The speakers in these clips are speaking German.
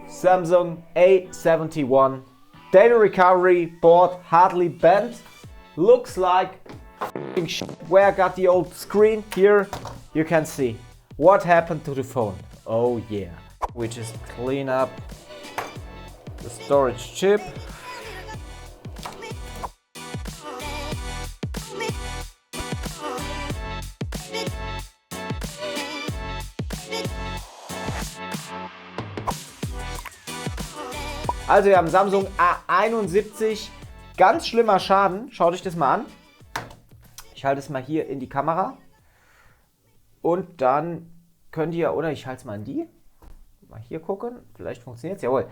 Samsung A71 data recovery board, hardly bent, looks like shit. Where I got the old screen here, you can see what happened to the phone. Oh yeah, we just clean up the storage chip. Also wir haben Samsung A71, ganz schlimmer Schaden. Schaut euch das mal an. Ich halte es mal hier in die Kamera. Und dann könnt ihr, oder ich halte es mal in die. Mal hier gucken, vielleicht funktioniert es, jawohl.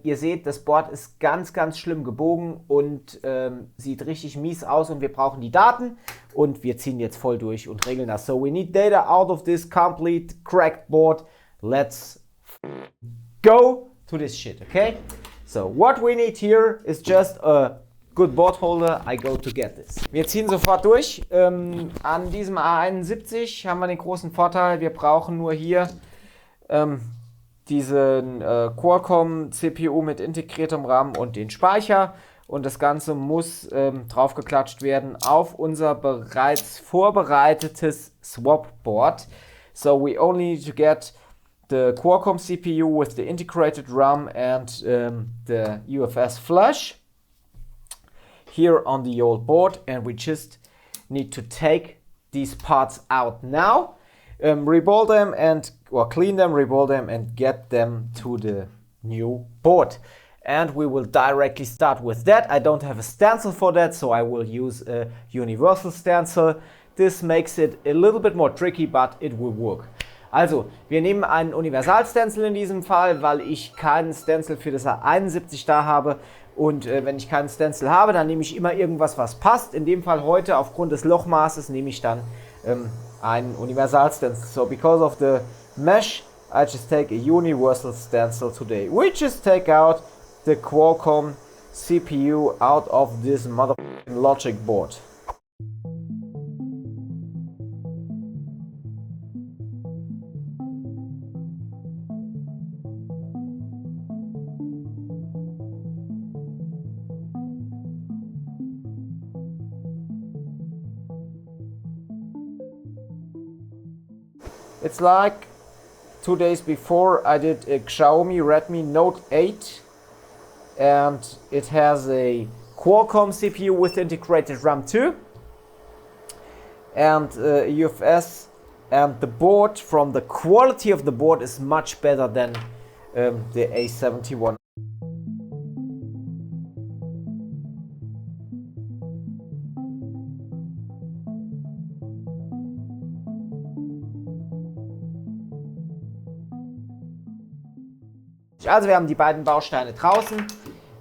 Ihr seht, das Board ist ganz, ganz schlimm gebogen und sieht richtig mies aus und wir brauchen die Daten. Und wir ziehen jetzt voll durch und regeln das. So we need data out of this complete cracked board. Let's go to this shit, okay? So what we need here is just a good board holder. I go to get this. Wir ziehen sofort durch. An diesem A71 haben wir den großen Vorteil, wir brauchen nur hier diesen Qualcomm CPU mit integriertem RAM und den Speicher. Und das Ganze muss draufgeklatscht werden auf unser bereits vorbereitetes Swap-Board. So we only need to get the Qualcomm CPU with the integrated RAM and the UFS flash here on the old board, and we just need to take these parts out now, reball them and clean them, reball them and get them to the new board. And we will directly start with that. I don't have a stencil for that, so I will use a universal stencil. This makes it a little bit more tricky, but it will work. Also, wir nehmen einen Universal-Stencil in diesem Fall, weil ich keinen Stencil für das A71 da habe. Und wenn ich keinen Stencil habe, dann nehme ich immer irgendwas, was passt. In dem Fall heute, aufgrund des Lochmaßes, nehme ich dann einen Universal-Stencil. So, because of the mesh, I just take a universal stencil today. We just take out the Qualcomm CPU out of this motherfucking Logicboard. It's like 2 days before I did a Xiaomi Redmi Note 8 and it has a Qualcomm CPU with integrated RAM too and UFS, and the board, from the quality of the board, is much better than the A71. Also wir haben die beiden Bausteine draußen.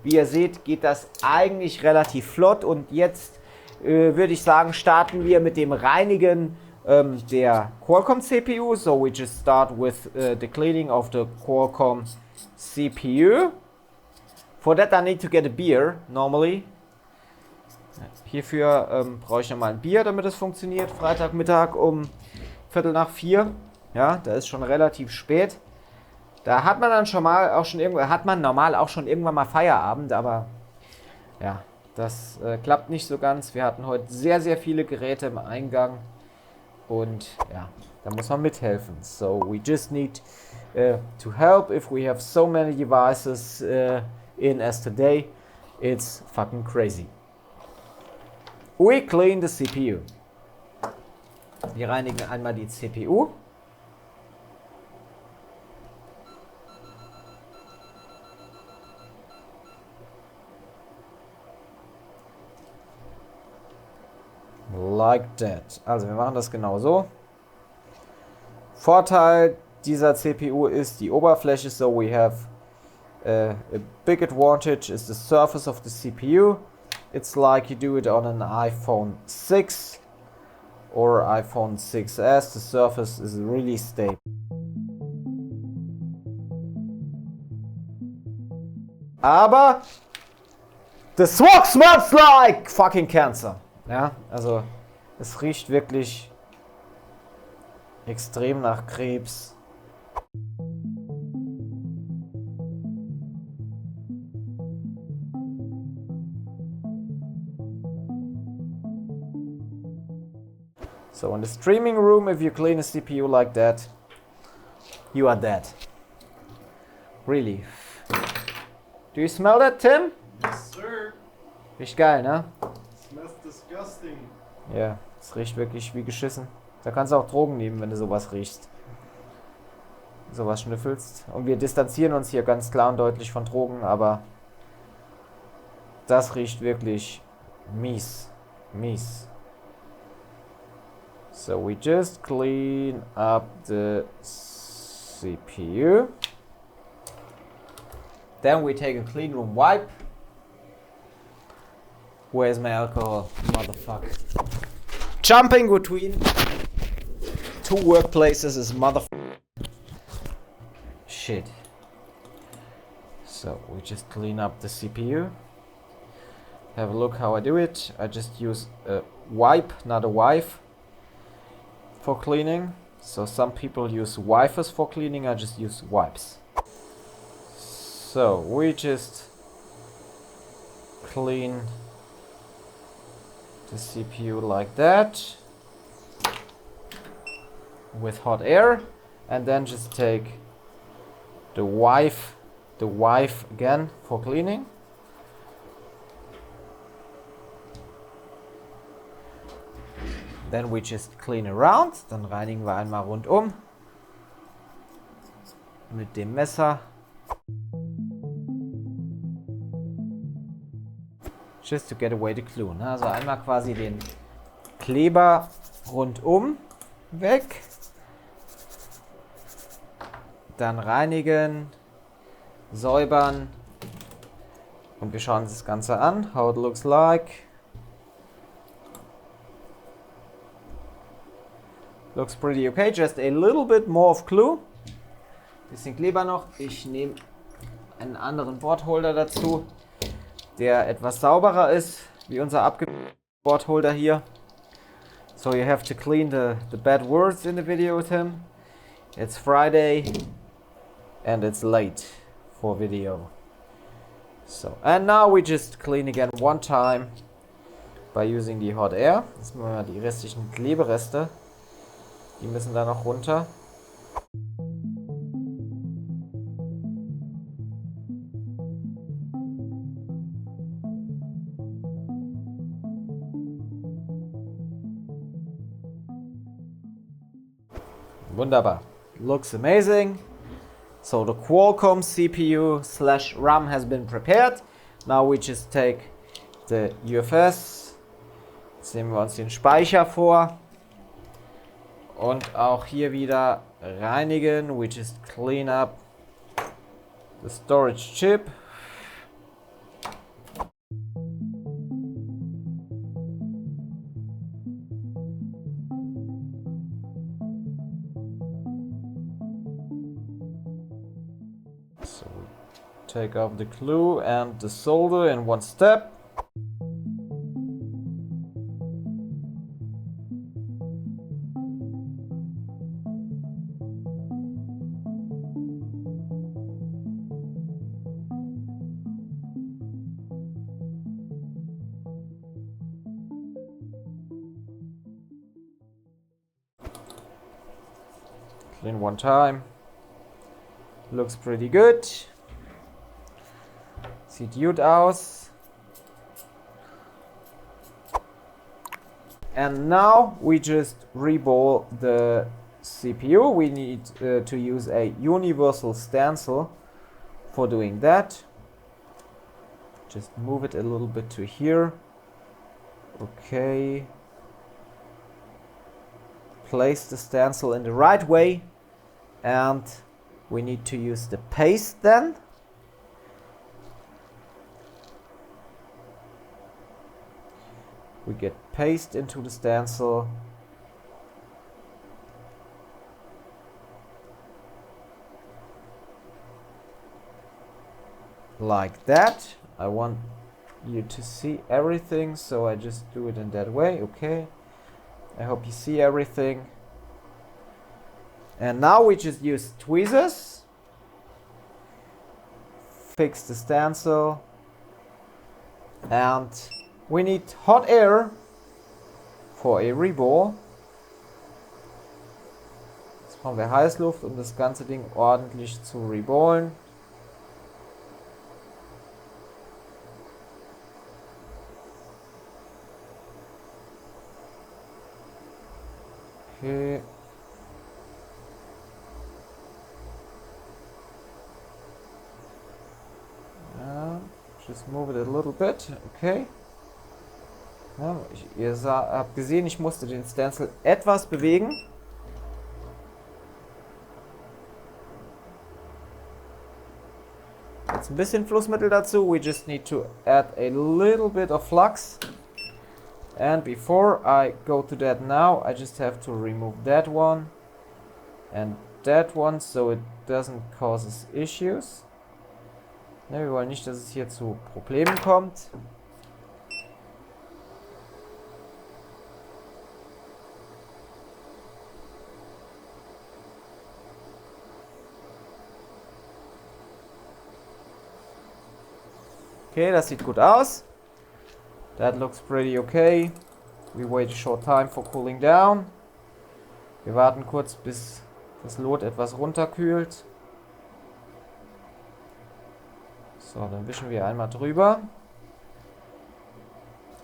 Wie ihr seht, geht das eigentlich relativ flott und jetzt würde ich sagen, starten wir mit dem Reinigen der Qualcomm CPU. So we just start with the cleaning of the Qualcomm CPU. For that I need to get a beer, normally. Hierfür brauche ich nochmal ein Bier, damit es funktioniert. Freitagmittag um 3:45. Ja, da ist schon relativ spät. Da hat man dann normal auch schon irgendwann mal Feierabend, aber ja, das klappt nicht so ganz. Wir hatten heute sehr, sehr viele Geräte im Eingang und ja, da muss man mithelfen. So we just need to help if we have so many devices in as today. It's fucking crazy. We clean the CPU. Wir reinigen einmal die CPU. Like that. Also wir machen das genau so. Vorteil dieser CPU ist die Oberfläche. So we have a big advantage is the surface of the CPU. It's like you do it on an iPhone 6 or iPhone 6s. The surface is really stable. Aber the swag smells like fucking cancer. Ja, also es riecht wirklich extrem nach Krebs. So in the streaming room, if you clean a CPU like that, you are dead. Really. Do you smell that, Tim? Yes, sir. Riecht geil, ne? Smells disgusting. Ja, es riecht wirklich wie geschissen. Da kannst du auch Drogen nehmen, wenn du sowas riechst. Sowas schnüffelst. Und wir distanzieren uns hier ganz klar und deutlich von Drogen, aber das riecht wirklich mies. Mies. So we just clean up the CPU. Then we take a clean room wipe. Where's my alcohol? Motherfucker. Jumping between two workplaces is motherfucker. Shit. So we just clean up the CPU. Have a look how I do it. I just use a wipe, not a wipe, for cleaning. So some people use wipers for cleaning. I just use wipes. So we just clean the CPU like that with hot air, and then just take the wipe again for cleaning. Then we just clean around. Dann reinigen wir einmal rundum mit dem Messer. Just to get away the glue. Ne? Also einmal quasi den Kleber rundum weg. Dann reinigen, säubern und wir schauen uns das Ganze an. How it looks like. Looks pretty okay. Just a little bit more of glue. Bisschen Kleber noch. Ich nehme einen anderen Boardholder dazu, der etwas sauberer ist, wie unser Boardholder hier. So you have to clean the bad words in the video, Tim. It's Friday and it's late for video. So, and now we just clean again one time by using the hot air. Jetzt machen wir die restlichen Klebereste. Die müssen da noch runter. Wunderbar. Looks amazing. So the Qualcomm CPU/RAM has been prepared. Now we just take the UFS. Jetzt nehmen wir uns den Speicher vor. Und auch hier wieder reinigen. We just clean up the storage chip. So we take off the glue and the solder in one step. Clean one time. Looks pretty good. Sieht gut aus. And now we just reball the CPU. We need to use a universal stencil for doing that. Just move it a little bit to here. Okay. Place the stencil in the right way, and we need to use the paste then. We get paste into the stencil. Like that. I want you to see everything, so I just do it in that way. Okay. I hope you see everything. And now we just use tweezers. Fix the stencil. And we need hot air for a reball. Brauchen wir Heißluft, um das ganze Ding ordentlich zu reballen. Okay. Ja, just move it a little bit. Okay. Ja, ihr habt gesehen, ich musste den Stencil etwas bewegen. Jetzt ein bisschen Flussmittel dazu. We just need to add a little bit of flux. And before I go to that now, I just have to remove that one and that one, so it doesn't cause us issues. Ne, wir wollen nicht, dass es hier zu Problemen kommt. Okay, das sieht gut aus. That looks pretty okay. We wait a short time for cooling down. Wir warten kurz, bis das Lot etwas runterkühlt. So, dann wischen wir einmal drüber.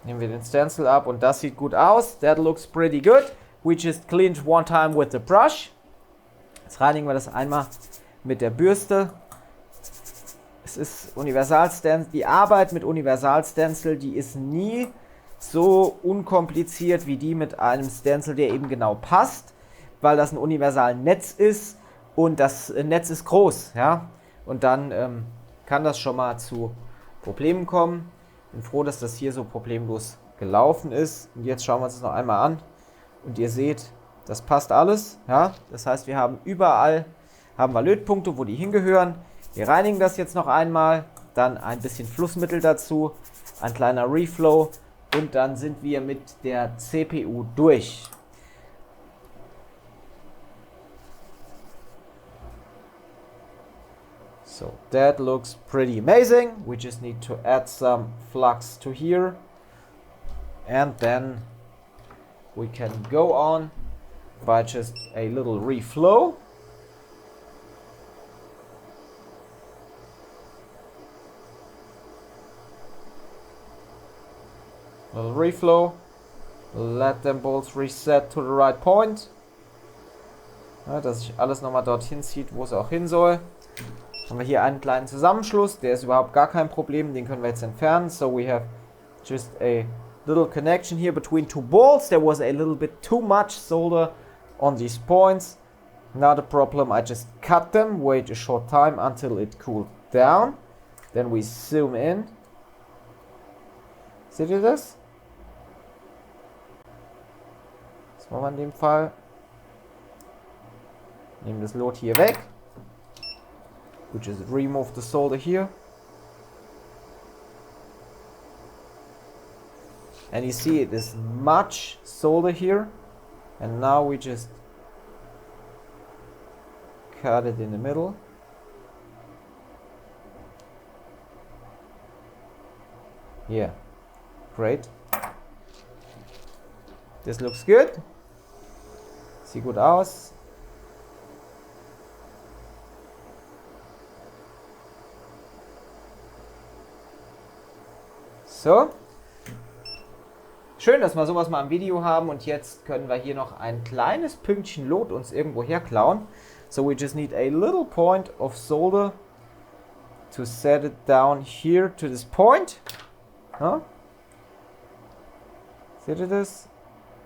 Nehmen wir den Stencil ab und das sieht gut aus. That looks pretty good. We just cleaned one time with the brush. Jetzt reinigen wir das einmal mit der Bürste. Es ist Universal-Stencil. Die Arbeit mit Universal-Stencil, die ist nie so unkompliziert wie die mit einem Stencil, der eben genau passt, weil das ein Universal-Netz ist und das Netz ist groß, ja. Und dann kann das schon mal zu Problemen kommen. Bin froh, dass das hier so problemlos gelaufen ist. Und jetzt schauen wir uns das noch einmal an. Und ihr seht, das passt alles, ja. Das heißt, wir haben überall Lötpunkte, wo die hingehören. Wir reinigen das jetzt noch einmal, dann ein bisschen Flussmittel dazu, ein kleiner Reflow und dann sind wir mit der CPU durch. So that looks pretty amazing. We just need to add some flux to here and then we can go on by just a little reflow. Little reflow, let them bolts reset to the right point. Ja, dass sich alles nochmal dorthin zieht, wo es auch hin soll. Haben wir hier einen kleinen Zusammenschluss, der ist überhaupt gar kein Problem, den können wir jetzt entfernen. So we have just a little connection here between two bolts. There was a little bit too much solder on these points. Not a problem, I just cut them, wait a short time until it cooled down. Then we zoom in. Seht ihr das? Das machen wir in dem Fall. Nehmen das Lot hier weg. We just remove the solder here. And you see there's much solder here. And now we just cut it in the middle. Yeah, great. This looks good. Sieht gut aus. So. Schön, dass wir sowas mal im Video haben und jetzt können wir hier noch ein kleines Pünktchen Lot uns irgendwo herklauen. So we just need a little point of solder to set it down here to this point. Huh? Seht ihr das?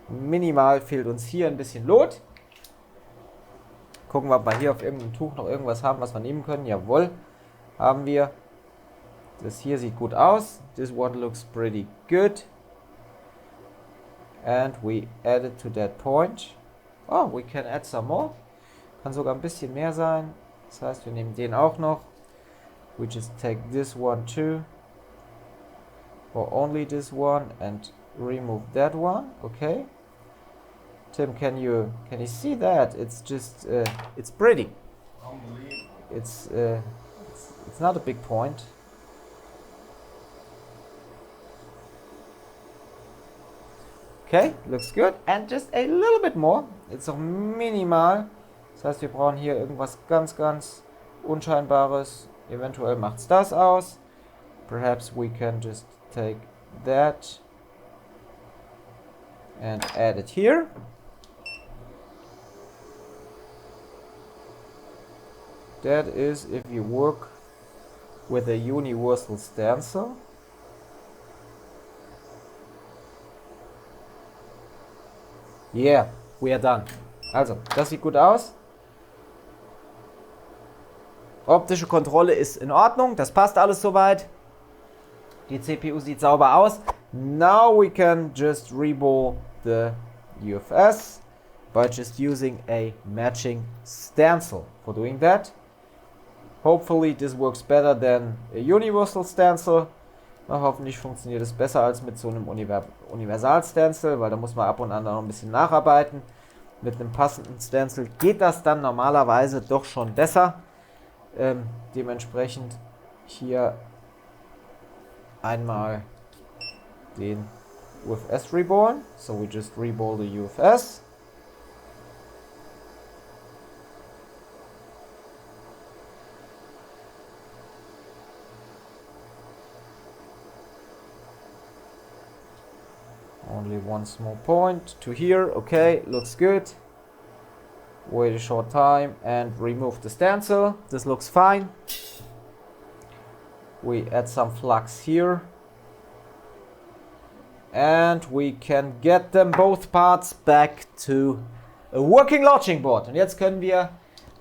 Minimal fehlt uns hier ein bisschen Lot. Gucken wir, ob wir hier auf irgendeinem Tuch noch irgendwas haben, was wir nehmen können. Jawohl, haben wir. Das hier sieht gut aus. This one looks pretty good. And we add it to that point. Oh, we can add some more. Kann sogar ein bisschen mehr sein. Das heißt, wir nehmen den auch noch. We just take this one too. Or only this one and remove that one. Okay. Tim, can you see that? It's just it's pretty. Unbelievable. It's not a big point. Okay, looks good. And just a little bit more. It's noch minimal. Das heißt, wir brauchen hier irgendwas ganz, ganz Unscheinbares. Eventuell macht es das aus. Perhaps we can just take that and add it here. That is if you work with a universal stencil. Yeah, we are done. Also, das sieht gut aus. Optische Kontrolle ist in Ordnung, das passt alles soweit. Die CPU sieht sauber aus. Now we can just reball the UFS by just using a matching stencil. For doing that, hopefully this works better than a universal stencil. Na, hoffentlich funktioniert es besser als mit so einem Universal-Stencil, weil da muss man ab und an noch ein bisschen nacharbeiten. Mit einem passenden Stencil geht das dann normalerweise doch schon besser. Dementsprechend hier einmal den UFS reballen. So we just reball the UFS. Only one small point to here. Okay, looks good. Wait a short time and remove the stencil. This looks fine. We add some flux here. And we can get them both parts back to a working Logicboard. Und jetzt können wir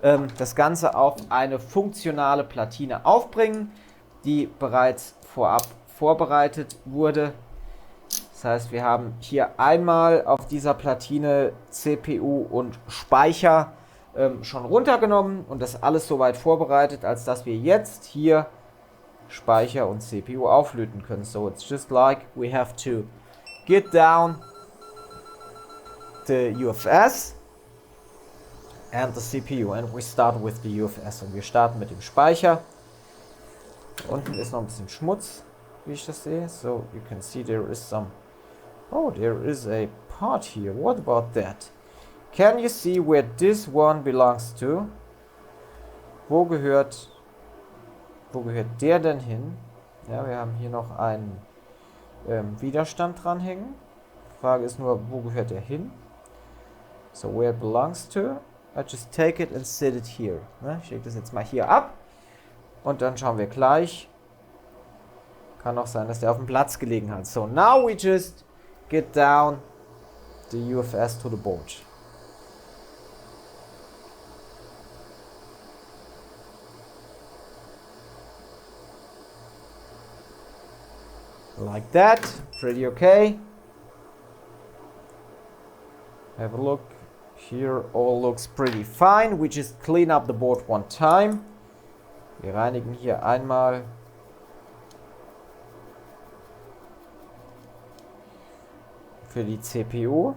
das Ganze auf eine funktionale Platine aufbringen, die bereits vorab vorbereitet wurde. Das heißt, wir haben hier einmal auf dieser Platine CPU und Speicher schon runtergenommen und das alles soweit vorbereitet, als dass wir jetzt hier Speicher und CPU auflöten können. So it's just like we have to get down the UFS and the CPU and we start with the UFS und wir starten mit dem Speicher. Unten ist noch ein bisschen Schmutz, wie ich das sehe. So you can see there is some. Oh, there is a part here. What about that? Can you see where this one belongs to? Wo gehört der denn hin? Ja, wir haben hier noch einen Widerstand dranhängen. Frage ist nur, wo gehört der hin? So, where it belongs to? I just take it and set it here. Ne? Ich lege das jetzt mal hier ab. Und dann schauen wir gleich. Kann auch sein, dass der auf dem Platz gelegen hat. So, now we just get down the UFS to the board. Like that, pretty okay. Have a look. Here all looks pretty fine. We just clean up the board one time. Wir reinigen hier einmal für die CPU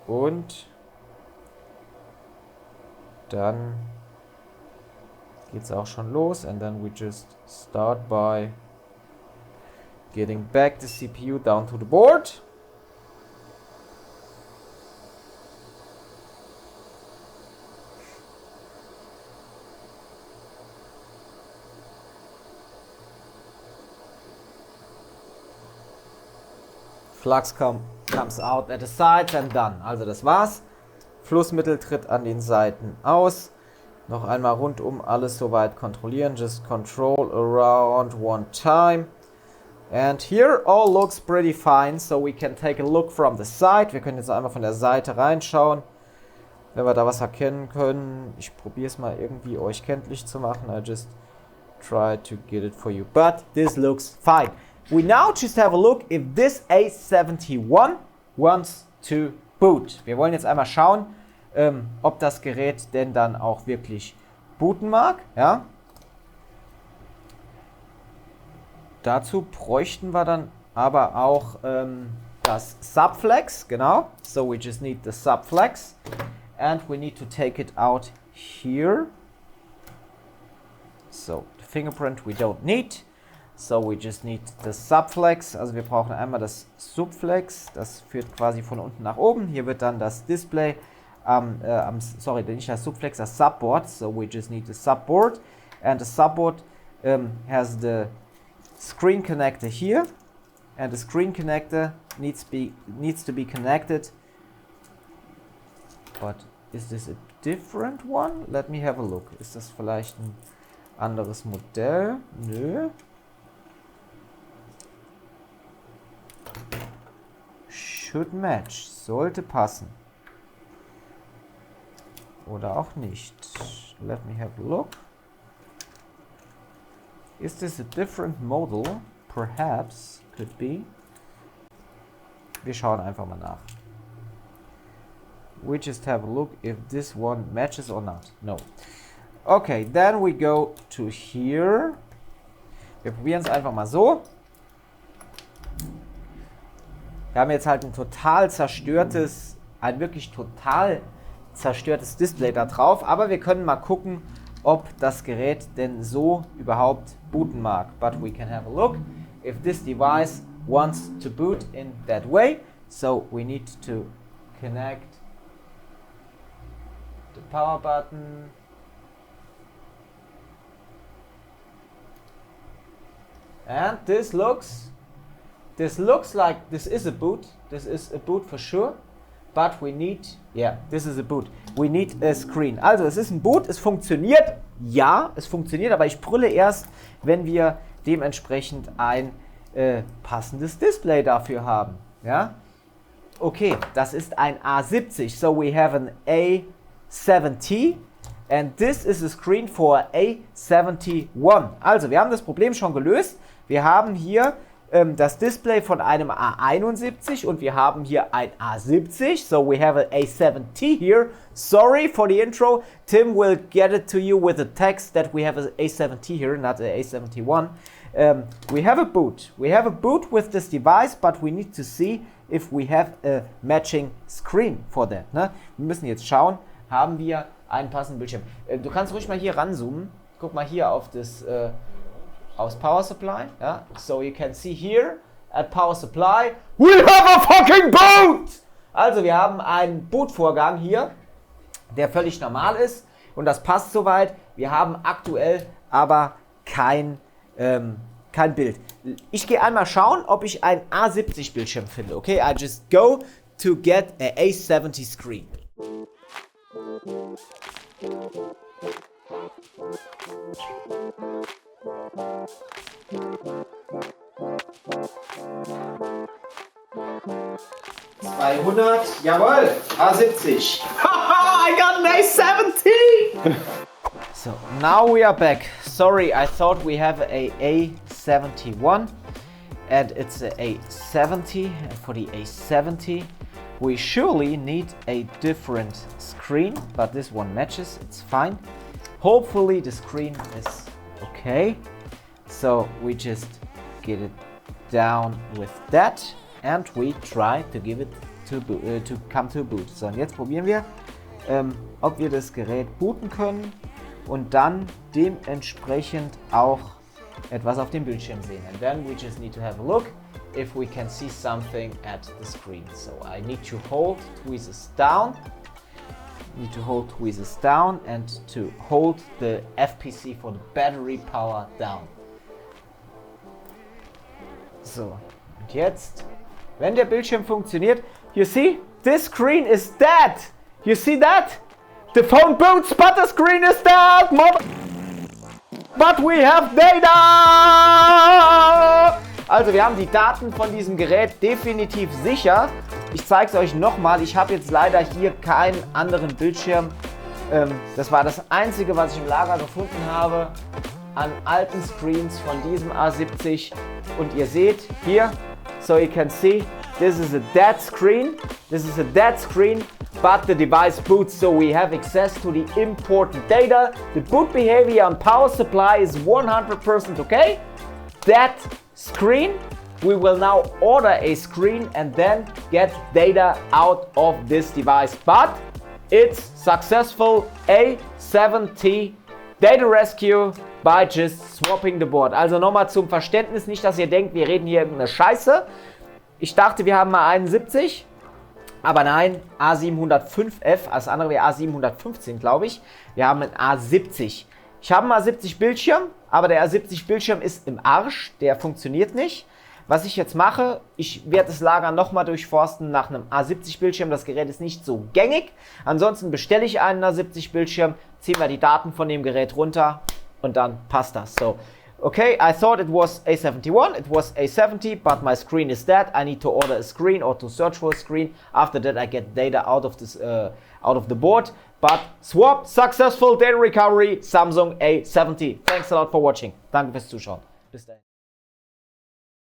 und dann geht's auch schon los and then we just start by getting back the CPU down to the board. Flux comes out at the sides and done. Also das war's. Flussmittel tritt an den Seiten aus. Noch einmal rundum alles soweit kontrollieren. Just control around one time. And here all looks pretty fine. So we can take a look from the side. Wir können jetzt einmal von der Seite reinschauen. Wenn wir da was erkennen können. Ich probiere es mal irgendwie euch kenntlich zu machen. I just try to get it for you. But this looks fine. We now just have a look if this A71 wants to boot. Wir wollen jetzt einmal schauen, ob das Gerät denn dann auch wirklich booten mag. Ja? Dazu bräuchten wir dann aber auch das Subflex. Genau. So we just need the Subflex. And we need to take it out here. So the fingerprint we don't need. So we just need the Subflex, also wir brauchen einmal das Subflex, das führt quasi von unten nach oben. Hier wird dann das Display sorry, nicht das Subflex, das Subboard. So we just need the subboard. And the subboard has the screen connector here. And the screen connector needs to be connected. But is this a different one? Let me have a look. Ist das vielleicht ein anderes Modell? Nö. Should match. Sollte passen. Oder auch nicht. Let me have a look. Is this a different model? Perhaps. Could be. Wir schauen einfach mal nach. We just have a look if this one matches or not. No. Okay, then we go to here. Wir probieren es einfach mal so. Wir haben jetzt halt ein wirklich total zerstörtes Display da drauf, aber wir können mal gucken, ob das Gerät denn so überhaupt booten mag. But we can have a look if this device wants to boot in that way. So we need to connect the power button. And this looks like this is a boot. This is a boot for sure. But we need, yeah, this is a boot. We need a screen. Also es ist ein Boot, es funktioniert. Ja, es funktioniert, aber ich brülle erst, wenn wir dementsprechend ein passendes Display dafür haben. Ja? Okay, das ist ein A70. So we have an A70 and this is a screen for A71. Also wir haben das Problem schon gelöst. Wir haben hier das Display von einem A71 und wir haben hier ein A70. So we have an A70 here. Sorry for the intro. Tim will get it to you with the text that we have an A70 here, not an A71. We have a boot. We have a boot with this device, but we need to see if we have a matching screen for that. Ne? Wir müssen jetzt schauen, haben wir einen passenden Bildschirm. Du kannst ruhig mal hier ranzoomen. Guck mal hier auf das aus Power Supply. Ja? So you can see here at Power Supply, we have a fucking boot! Also wir haben einen Bootvorgang hier, der völlig normal ist und das passt soweit. Wir haben aktuell aber kein Bild. Ich gehe einmal schauen, ob ich einen A70 Bildschirm finde. Okay, I just go to get a A70 screen. Jawohl, A70. I got an A70! So, now we are back. Sorry, I thought we have a A71 and it's a A70, and for the A70 we surely need a different screen, but this one matches, it's fine. Hopefully the screen is okay. So we just get it down with that and we try to give it to come to boot. So, und jetzt probieren wir, ob wir das Gerät booten können und dann dementsprechend auch etwas auf dem Bildschirm sehen. And then we just need to have a look if we can see something at the screen. So I need to hold tweezers down. And to hold the FPC for the battery power down. So, und jetzt, wenn der Bildschirm funktioniert, you see, this screen is dead. You see that? The phone boots, but the screen is dead. But we have data. Also wir haben die Daten von diesem Gerät definitiv sicher. Ich zeige es euch nochmal. Ich habe jetzt leider hier keinen anderen Bildschirm. Das war das Einzige, was ich im Lager gefunden habe an alten Screens von diesem A70. Und ihr seht hier, so you can see, this is a dead screen. But the device boots, so we have access to the important data. The boot behavior on power supply is 100% okay. That screen, we will now order a screen and then get data out of this device. But it's successful, A70 data rescue by just swapping the board. Also nochmal zum Verständnis, nicht, dass ihr denkt, wir reden hier irgendeine Scheiße. Ich dachte, wir haben mal 71. Aber nein, A705F, das andere wäre A715, glaube ich. Wir haben einen A70. Ich habe einen A70 Bildschirm, aber der A70 Bildschirm ist im Arsch, der funktioniert nicht. Was ich jetzt mache, ich werde das Lager nochmal durchforsten nach einem A70 Bildschirm. Das Gerät ist nicht so gängig. Ansonsten bestelle ich einen A70 Bildschirm, ziehen wir die Daten von dem Gerät runter und dann passt das. So, okay, I thought it was A71, it was A70, but my screen is dead. I need to order a screen or to search for a screen. After that I get data out of the board. But swap, successful data recovery, Samsung A70. Thanks a lot for watching. Danke fürs Zuschauen. Bis dahin.